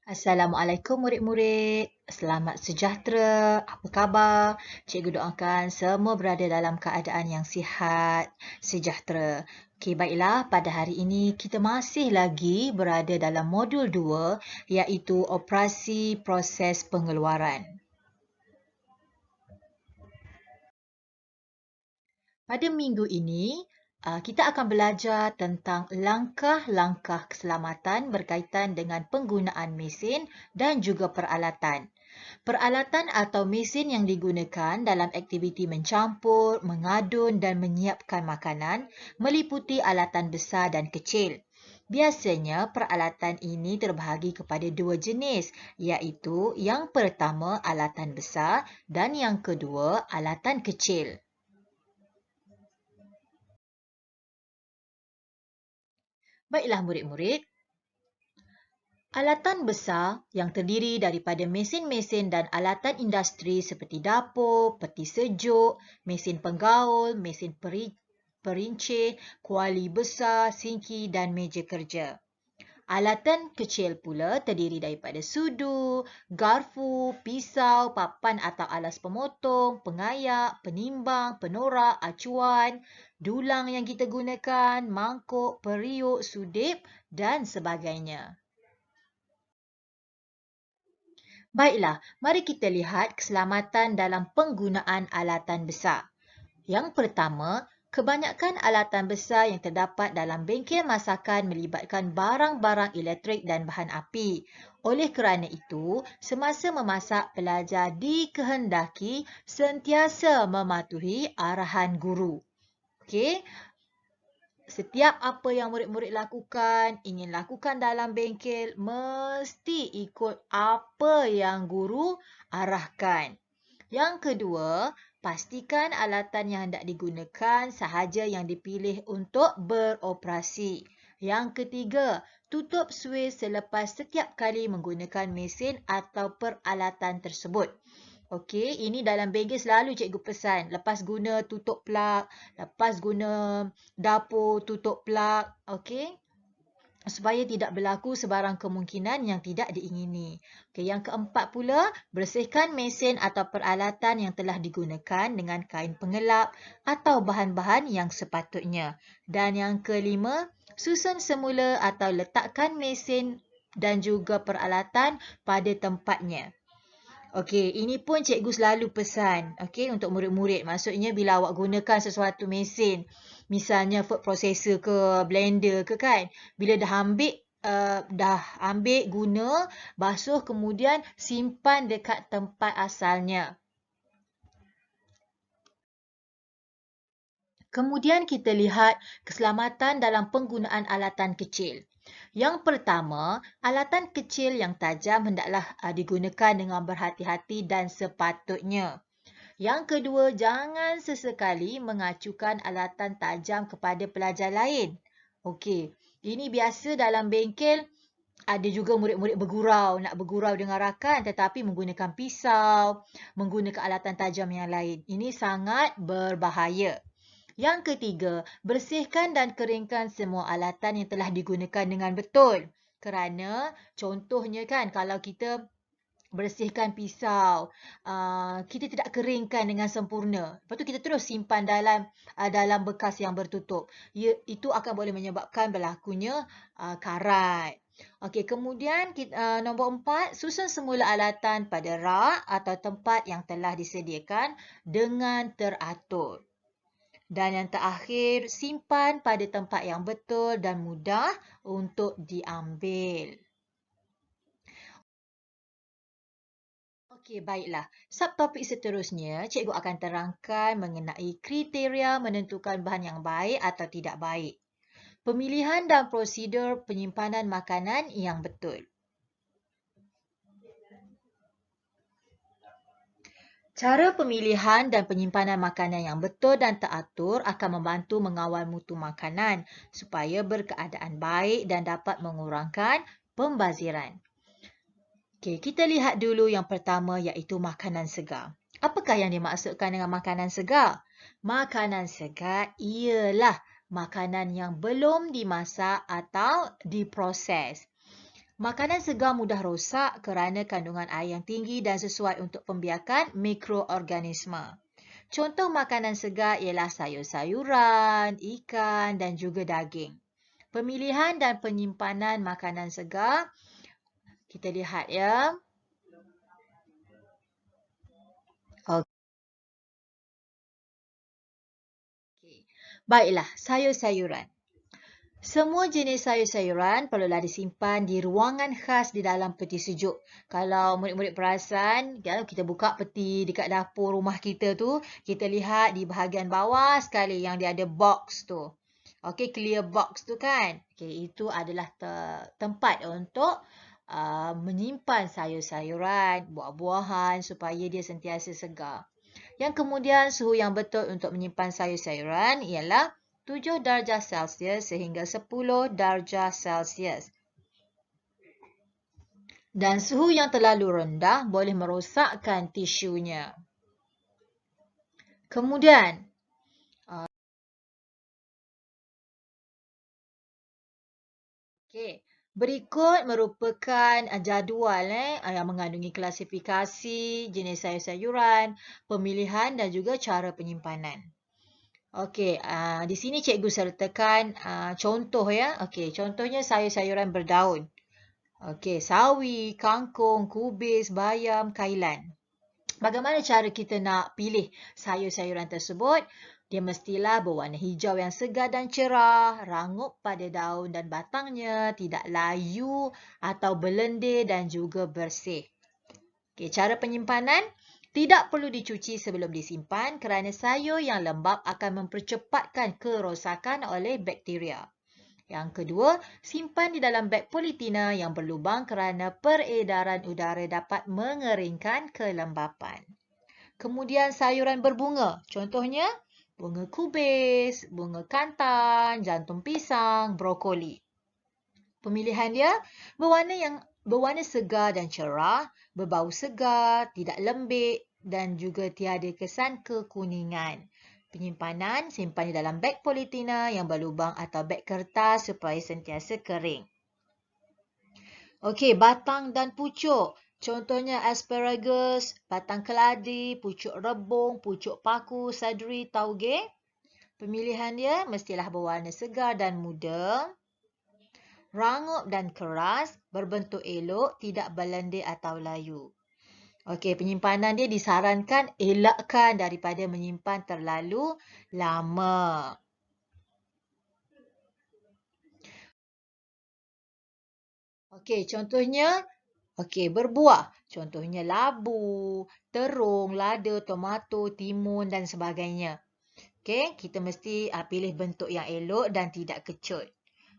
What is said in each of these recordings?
Assalamualaikum murid-murid. Selamat sejahtera. Apa khabar? Cikgu doakan semua berada dalam keadaan yang sihat, sejahtera. Okey, baiklah. Pada hari ini kita masih lagi berada dalam modul 2 iaitu operasi proses pengeluaran. Pada minggu ini, kita akan belajar tentang langkah-langkah keselamatan berkaitan dengan penggunaan mesin dan juga peralatan. Peralatan atau mesin yang digunakan dalam aktiviti mencampur, mengadun dan menyiapkan makanan meliputi alatan besar dan kecil. Biasanya peralatan ini terbahagi kepada dua jenis, iaitu yang pertama alatan besar dan yang kedua alatan kecil. Baiklah murid-murid, alatan besar yang terdiri daripada mesin-mesin dan alatan industri seperti dapur, peti sejuk, mesin penggaul, mesin perincih, kuali besar, sinki dan meja kerja. Alatan kecil pula terdiri daripada sudu, garfu, pisau, papan atau alas pemotong, pengayak, penimbang, penorak, acuan, dulang yang kita gunakan, mangkuk, periuk, sudip dan sebagainya. Baiklah, mari kita lihat keselamatan dalam penggunaan alatan besar. Yang pertama, kebanyakan alatan besar yang terdapat dalam bengkel masakan melibatkan barang-barang elektrik dan bahan api. Oleh kerana itu, semasa memasak, pelajar dikehendaki sentiasa mematuhi arahan guru. Okey, setiap apa yang murid-murid lakukan, ingin lakukan dalam bengkel, mesti ikut apa yang guru arahkan. Yang kedua, pastikan alatan yang hendak digunakan sahaja yang dipilih untuk beroperasi. Yang ketiga, tutup suis selepas setiap kali menggunakan mesin atau peralatan tersebut. Okey, ini dalam bengkel selalu cikgu pesan. Lepas guna tutup plug, lepas guna dapur tutup plug. Okey, supaya tidak berlaku sebarang kemungkinan yang tidak diingini. Okey, yang keempat pula, bersihkan mesin atau peralatan yang telah digunakan dengan kain pengelap atau bahan-bahan yang sepatutnya. Dan yang kelima, susun semula atau letakkan mesin dan juga peralatan pada tempatnya. Okey, ini pun cikgu selalu pesan, okey, untuk murid-murid. Maksudnya bila awak gunakan sesuatu mesin, misalnya food processor ke, blender ke kan, bila dah ambil guna, basuh kemudian simpan dekat tempat asalnya. Kemudian kita lihat keselamatan dalam penggunaan alatan kecil. Yang pertama, alatan kecil yang tajam hendaklah digunakan dengan berhati-hati dan sepatutnya. Yang kedua, jangan sesekali mengacukan alatan tajam kepada pelajar lain. Okey, ini biasa dalam bengkel ada juga murid-murid bergurau, nak bergurau dengan rakan tetapi menggunakan pisau, menggunakan alatan tajam yang lain. Ini sangat berbahaya. Yang ketiga, bersihkan dan keringkan semua alatan yang telah digunakan dengan betul. Kerana contohnya kan kalau kita bersihkan pisau, kita tidak keringkan dengan sempurna. Lepas tu kita terus simpan dalam bekas yang bertutup. Itu akan boleh menyebabkan berlakunya karat. Okey, kemudian nombor 4, susun semula alatan pada rak atau tempat yang telah disediakan dengan teratur. Dan yang terakhir, simpan pada tempat yang betul dan mudah untuk diambil. Okey, baiklah. Subtopik seterusnya, cikgu akan terangkan mengenai kriteria menentukan bahan yang baik atau tidak baik. Pemilihan dan prosedur penyimpanan makanan yang betul. Cara pemilihan dan penyimpanan makanan yang betul dan teratur akan membantu mengawal mutu makanan supaya berkeadaan baik dan dapat mengurangkan pembaziran. Okey, kita lihat dulu yang pertama iaitu makanan segar. Apakah yang dimaksudkan dengan makanan segar? Makanan segar ialah makanan yang belum dimasak atau diproses. Makanan segar mudah rosak kerana kandungan air yang tinggi dan sesuai untuk pembiakan mikroorganisma. Contoh makanan segar ialah sayur-sayuran, ikan dan juga daging. Pemilihan dan penyimpanan makanan segar, kita lihat ya. Okey. Baiklah, sayur-sayuran. Semua jenis sayur-sayuran perlulah disimpan di ruangan khas di dalam peti sejuk. Kalau murid-murid perasan, kalau kita buka peti dekat dapur rumah kita tu, kita lihat di bahagian bawah sekali yang dia ada box tu. Okey, clear box tu kan. Okey, itu adalah tempat untuk menyimpan sayur-sayuran, buah-buahan supaya dia sentiasa segar. Yang kemudian suhu yang betul untuk menyimpan sayur-sayuran ialah 7 darjah Celsius sehingga 10 darjah Celsius. Dan suhu yang terlalu rendah boleh merosakkan tisunya. Kemudian, berikut merupakan jadual yang mengandungi klasifikasi jenis sayur-sayuran, pemilihan dan juga cara penyimpanan. Okey, di sini cikgu sertakan contoh ya. Okey, contohnya sayur-sayuran berdaun. Okey, sawi, kangkung, kubis, bayam, kailan. Bagaimana cara kita nak pilih sayur-sayuran tersebut? Dia mestilah berwarna hijau yang segar dan cerah, rangup pada daun dan batangnya, tidak layu atau berlendir dan juga bersih. Okey, cara penyimpanan, tidak perlu dicuci sebelum disimpan kerana sayur yang lembap akan mempercepatkan kerosakan oleh bakteria. Yang kedua, simpan di dalam beg politina yang berlubang kerana peredaran udara dapat mengeringkan kelembapan. Kemudian sayuran berbunga, contohnya bunga kubis, bunga kantan, jantung pisang, brokoli. Pemilihan dia berwarna segar dan cerah, berbau segar, tidak lembik dan juga tiada kesan kekuningan. Penyimpanan, simpan di dalam beg politina yang berlubang atau beg kertas supaya sentiasa kering. Okey, batang dan pucuk. Contohnya asparagus, batang keladi, pucuk rebung, pucuk paku, seledri, tauge. Pemilihan dia mestilah berwarna segar dan muda, rangup dan keras, berbentuk elok, tidak berlendir atau layu. Okey, penyimpanan dia disarankan elakkan daripada menyimpan terlalu lama. Okey, contohnya berbuah. Contohnya labu, terung, lada, tomato, timun dan sebagainya. Okey, kita mesti pilih bentuk yang elok dan tidak kecut.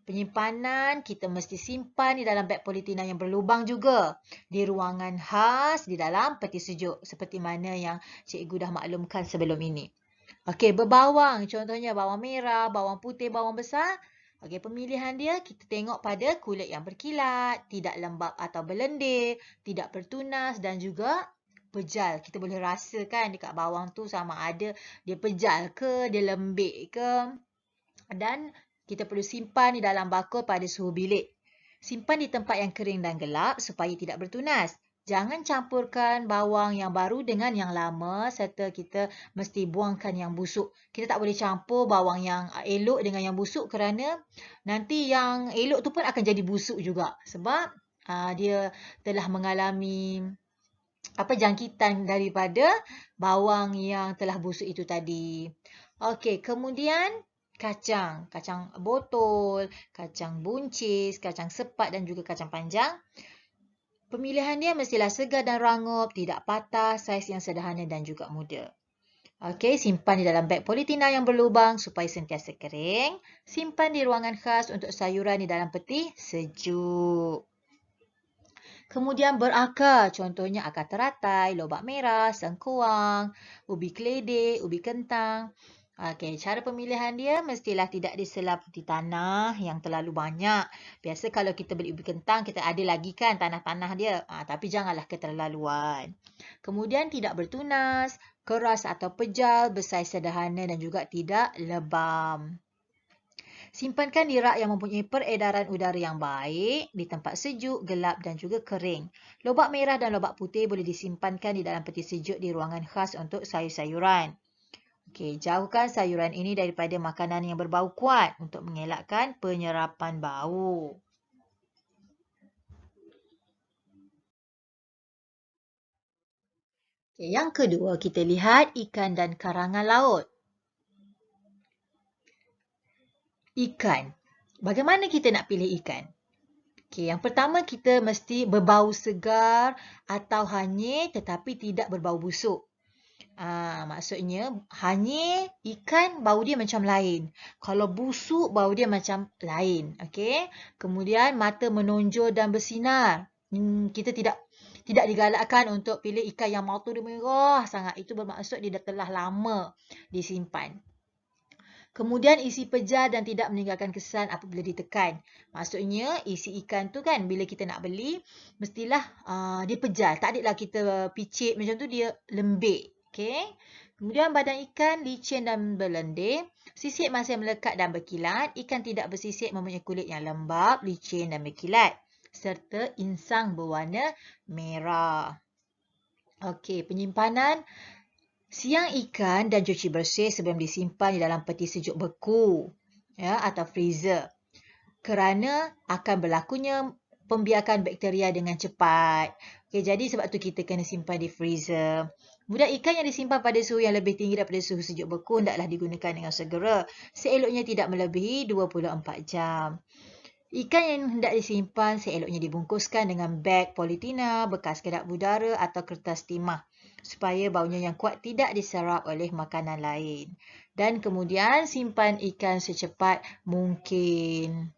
Penyimpanan kita mesti simpan di dalam beg politina yang berlubang juga. Di ruangan khas di dalam peti sejuk. Seperti mana yang cikgu dah maklumkan sebelum ini. Okey, berbawang. Contohnya bawang merah, bawang putih, bawang besar. Okey, pemilihan dia kita tengok pada kulit yang berkilat, tidak lembap atau berlendir, tidak bertunas dan juga pejal. Kita boleh rasakan dekat bawang tu sama ada dia pejal ke, dia lembik ke. Dan kita perlu simpan di dalam bakul pada suhu bilik. Simpan di tempat yang kering dan gelap supaya tidak bertunas. Jangan campurkan bawang yang baru dengan yang lama serta kita mesti buangkan yang busuk. Kita tak boleh campur bawang yang elok dengan yang busuk kerana nanti yang elok tu pun akan jadi busuk juga. Sebab dia telah mengalami jangkitan daripada bawang yang telah busuk itu tadi. Okey, kemudian kacang botol, kacang buncis, kacang sepat dan juga kacang panjang. Pemilihan dia mestilah segar dan rangup, tidak patah, saiz yang sederhana dan juga muda. Okey, simpan di dalam beg politina yang berlubang supaya sentiasa kering. Simpan di ruangan khas untuk sayuran di dalam peti sejuk. Kemudian berakar, contohnya akar teratai, lobak merah, sengkuang, ubi keledek, ubi kentang. Okey, cara pemilihan dia mestilah tidak diselap di tanah yang terlalu banyak. Biasa kalau kita beli ubi kentang, kita ada lagi kan tanah-tanah dia. Tapi janganlah keterlaluan. Kemudian tidak bertunas, keras atau pejal, bersaiz sederhana dan juga tidak lebam. Simpankan di rak yang mempunyai peredaran udara yang baik, di tempat sejuk, gelap dan juga kering. Lobak merah dan lobak putih boleh disimpankan di dalam peti sejuk di ruangan khas untuk sayur-sayuran. Okey, jauhkan sayuran ini daripada makanan yang berbau kuat untuk mengelakkan penyerapan bau. Okey, yang kedua, kita lihat ikan dan karangan laut. Ikan. Bagaimana kita nak pilih ikan? Okey, yang pertama kita mesti berbau segar atau hanyir tetapi tidak berbau busuk. Maksudnya hanyir ikan bau dia macam lain. Kalau busuk bau dia macam lain. Okey. Kemudian mata menonjol dan bersinar. Kita tidak digalakkan untuk pilih ikan yang mata dia merah sangat. Itu bermaksud dia dah telah lama disimpan. Kemudian isi pejar dan tidak meninggalkan kesan apabila ditekan. Maksudnya isi ikan tu kan bila kita nak beli mestilah dia pejar. Tak adalah kita picit macam tu dia lembik. Okey. Kemudian badan ikan licin dan berlendir. Sisik masih melekat dan berkilat. Ikan tidak bersisik mempunyai kulit yang lembap, licin dan berkilat. Serta insang berwarna merah. Okey, penyimpanan. Siang ikan dan cuci bersih sebelum disimpan di dalam peti sejuk beku ya, atau freezer. Kerana akan berlakunya pembiakan bakteria dengan cepat. Okay, jadi sebab tu kita kena simpan di freezer. Kemudian ikan yang disimpan pada suhu yang lebih tinggi daripada suhu sejuk beku hendaklah digunakan dengan segera. Seeloknya tidak melebihi 24 jam. Ikan yang hendak disimpan seeloknya dibungkuskan dengan beg politina, bekas kedap udara atau kertas timah supaya baunya yang kuat tidak diserap oleh makanan lain. Dan kemudian simpan ikan secepat mungkin.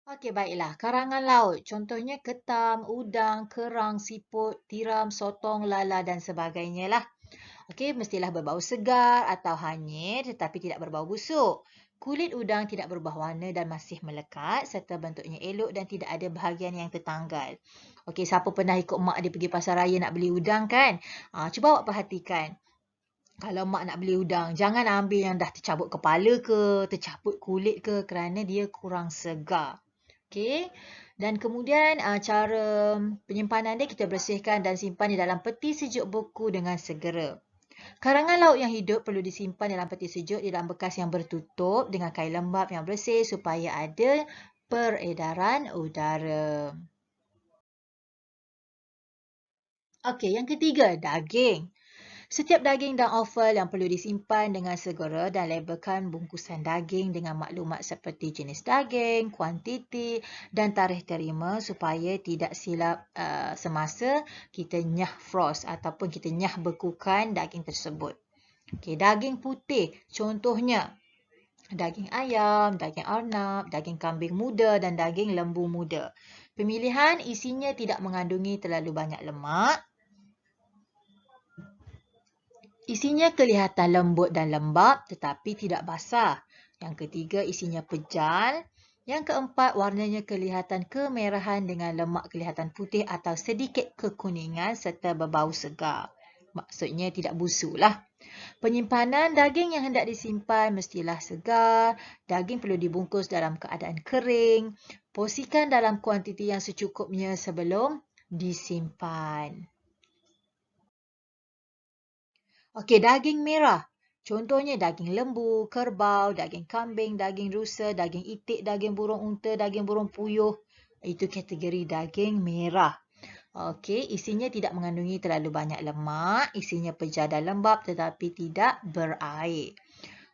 Okey, baiklah. Karangan laut. Contohnya ketam, udang, kerang, siput, tiram, sotong, lala dan sebagainya lah. Okey, mestilah berbau segar atau hanyir tetapi tidak berbau busuk. Kulit udang tidak berubah warna dan masih melekat serta bentuknya elok dan tidak ada bahagian yang tertanggal. Okey, siapa pernah ikut mak dia pergi pasar raya nak beli udang kan? Cuba awak perhatikan. Kalau mak nak beli udang, jangan ambil yang dah tercabut kepala ke, tercabut kulit ke kerana dia kurang segar. Okey. Dan kemudian cara penyimpanan dia kita bersihkan dan simpan di dalam peti sejuk beku dengan segera. Karangan laut yang hidup perlu disimpan dalam peti sejuk di dalam bekas yang bertutup dengan kain lembap yang bersih supaya ada peredaran udara. Okey, yang ketiga, daging. Setiap daging dan offal yang perlu disimpan dengan segera dan labelkan bungkusan daging dengan maklumat seperti jenis daging, kuantiti dan tarikh terima supaya tidak silap semasa kita nyah frost ataupun kita nyah bekukan daging tersebut. Okey, daging putih contohnya daging ayam, daging arnab, daging kambing muda dan daging lembu muda. Pemilihan isinya tidak mengandungi terlalu banyak lemak. Isinya kelihatan lembut dan lembap tetapi tidak basah. Yang ketiga, isinya pejal. Yang keempat, warnanya kelihatan kemerahan dengan lemak kelihatan putih atau sedikit kekuningan serta berbau segar. Maksudnya tidak busuk lah. Penyimpanan daging yang hendak disimpan mestilah segar. Daging perlu dibungkus dalam keadaan kering. Porsikan dalam kuantiti yang secukupnya sebelum disimpan. Okey, daging merah. Contohnya daging lembu, kerbau, daging kambing, daging rusa, daging itik, daging burung unta, daging burung puyuh. Itu kategori daging merah. Okey, isinya tidak mengandungi terlalu banyak lemak, isinya pejar dan lembap tetapi tidak berair.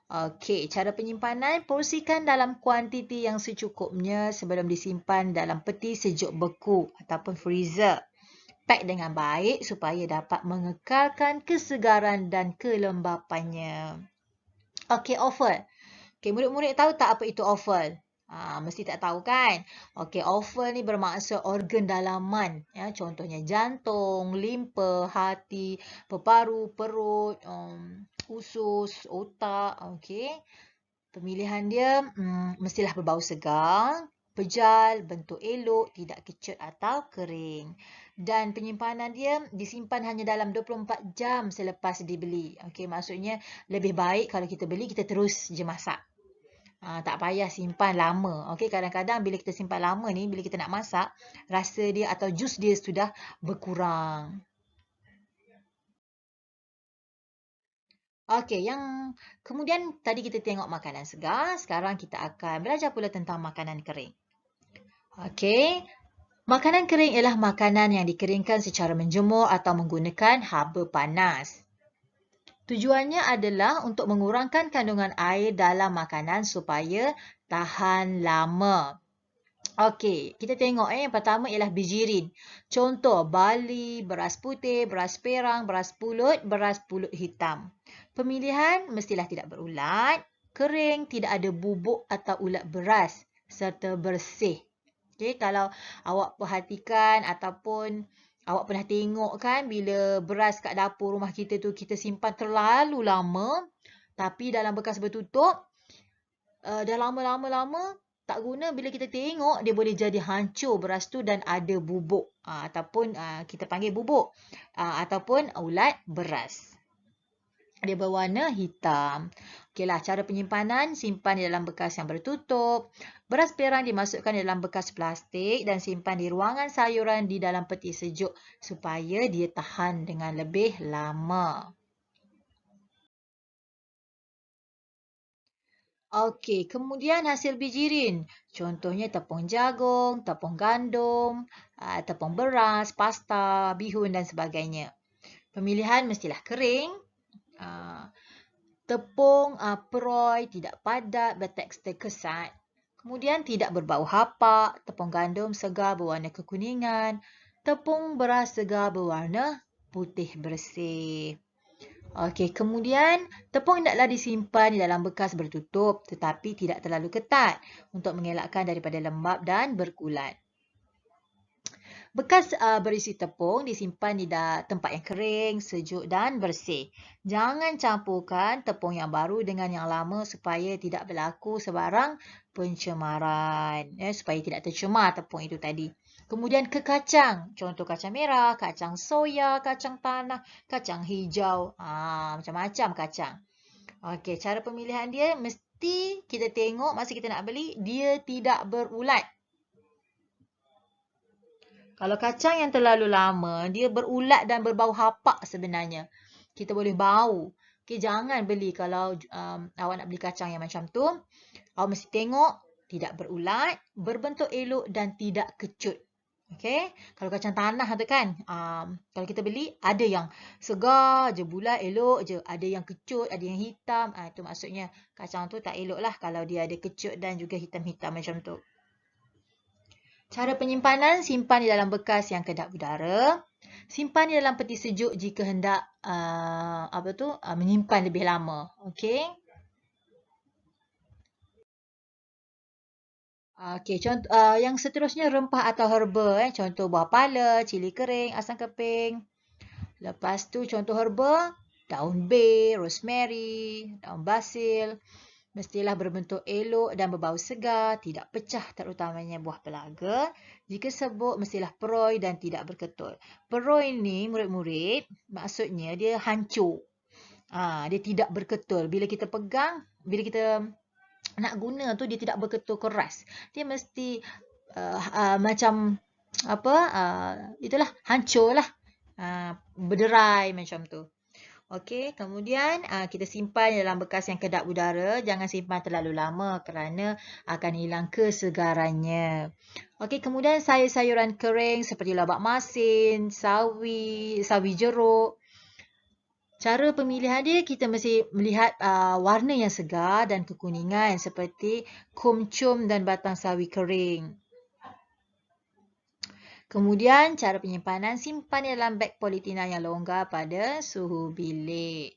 Okey, cara penyimpanan, porsikan dalam kuantiti yang secukupnya sebelum disimpan dalam peti sejuk beku ataupun freezer. Pack dengan baik supaya dapat mengekalkan kesegaran dan kelembapannya. Okey, offal. Okey, murid-murid tahu tak apa itu offal? Mesti tak tahu kan? Okey, offal ni bermaksud organ dalaman. Ya, contohnya jantung, limpa, hati, peparu, perut, usus, otak. Okey. Pemilihan dia mestilah berbau segar. pejal, bentuk elok, tidak kecut atau kering. Dan penyimpanan dia disimpan hanya dalam 24 jam selepas dibeli. Okey, maksudnya lebih baik kalau kita beli, kita terus je masak. Tak payah simpan lama. Okey, kadang-kadang bila kita simpan lama ni, bila kita nak masak, rasa dia atau jus dia sudah berkurang. Okey, yang kemudian tadi kita tengok makanan segar, sekarang kita akan belajar pula tentang makanan kering. Okey, makanan kering ialah makanan yang dikeringkan secara menjemur atau menggunakan haba panas. Tujuannya adalah untuk mengurangkan kandungan air dalam makanan supaya tahan lama. Okey, kita tengok yang pertama ialah bijirin. Contoh, barli, beras putih, beras perang, beras pulut hitam. Pemilihan mestilah tidak berulat, kering, tidak ada bubuk atau ulat beras serta bersih. Okey, kalau awak perhatikan ataupun awak pernah tengok kan bila beras kat dapur rumah kita tu kita simpan terlalu lama tapi dalam bekas bertutup, dah lama-lama tak guna, bila kita tengok dia boleh jadi hancur beras tu dan ada bubuk ataupun kita panggil bubuk ataupun ulat beras. Dia berwarna hitam. Okeylah, cara penyimpanan, simpan di dalam bekas yang bertutup. Beras perang dimasukkan dalam bekas plastik dan simpan di ruangan sayuran di dalam peti sejuk supaya dia tahan dengan lebih lama. Okey, kemudian hasil bijirin. Contohnya tepung jagung, tepung gandum, tepung beras, pasta, bihun dan sebagainya. Pemilihan mestilah kering. Tepung peroy, tidak padat, bertekstur kesat. Kemudian tidak berbau hapak. Tepung gandum segar berwarna kekuningan. Tepung beras segar berwarna putih bersih. Okey, kemudian tepung hendaklah disimpan di dalam bekas bertutup tetapi tidak terlalu ketat untuk mengelakkan daripada lembab dan berkulat. Bekas berisi tepung disimpan di tempat yang kering, sejuk dan bersih. Jangan campurkan tepung yang baru dengan yang lama supaya tidak berlaku sebarang pencemaran. Supaya tidak tercemar tepung itu tadi. Kemudian ke kacang. Contoh kacang merah, kacang soya, kacang tanah, kacang hijau. Macam-macam kacang. Okey, cara pemilihan dia mesti kita tengok masa kita nak beli, dia tidak berulat. Kalau kacang yang terlalu lama, dia berulat dan berbau hapak sebenarnya. Kita boleh bau. Okay, jangan beli kalau awak nak beli kacang yang macam tu. Awak mesti tengok tidak berulat, berbentuk elok dan tidak kecut. Okay? Kalau kacang tanah tu kan, kalau kita beli, ada yang segar je, bulat, elok je. Ada yang kecut, ada yang hitam. Itu maksudnya kacang tu tak elok lah kalau dia ada kecut dan juga hitam-hitam macam tu. Cara penyimpanan, simpan di dalam bekas yang kedap udara. Simpan di dalam peti sejuk jika hendak menyimpan lebih lama. Okey. Okey, contoh yang seterusnya rempah atau herba contoh buah pala, cili kering, asam keping. Lepas tu contoh herba, daun bay, rosemary, daun basil. Mestilah berbentuk elok dan berbau segar, tidak pecah terutamanya buah pelaga. Jika sebut, mestilah peroy dan tidak berketul. Peroy ni, murid-murid, maksudnya dia hancur. Dia tidak berketul. Bila kita pegang, bila kita nak guna tu, dia tidak berketul keras. Dia mesti macam, itulah, hancur lah. Berderai macam tu. Okey, kemudian kita simpan dalam bekas yang kedap udara. Jangan simpan terlalu lama kerana akan hilang kesegarannya. Okey, kemudian sayur-sayuran kering seperti labak masin, sawi jeruk. Cara pemilihan dia, kita mesti melihat warna yang segar dan kekuningan seperti kumcum dan batang sawi kering. Kemudian, cara penyimpanan, simpan dalam beg politina yang longgar pada suhu bilik.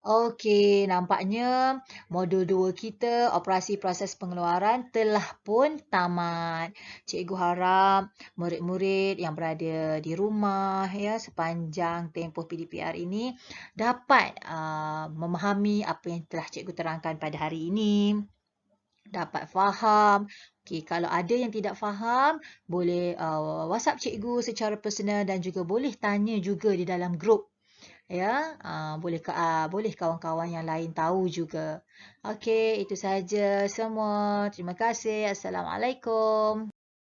Okey, nampaknya modul 2 kita, operasi proses pengeluaran telah pun tamat. Cikgu harap murid-murid yang berada di rumah ya sepanjang tempoh PDPR ini dapat memahami apa yang telah cikgu terangkan pada hari ini, dapat faham. Okey, kalau ada yang tidak faham, boleh WhatsApp cikgu secara personal dan juga boleh tanya juga di dalam grup. Ya, boleh kawan-kawan yang lain tahu juga. Okey, itu saja semua. Terima kasih. Assalamualaikum.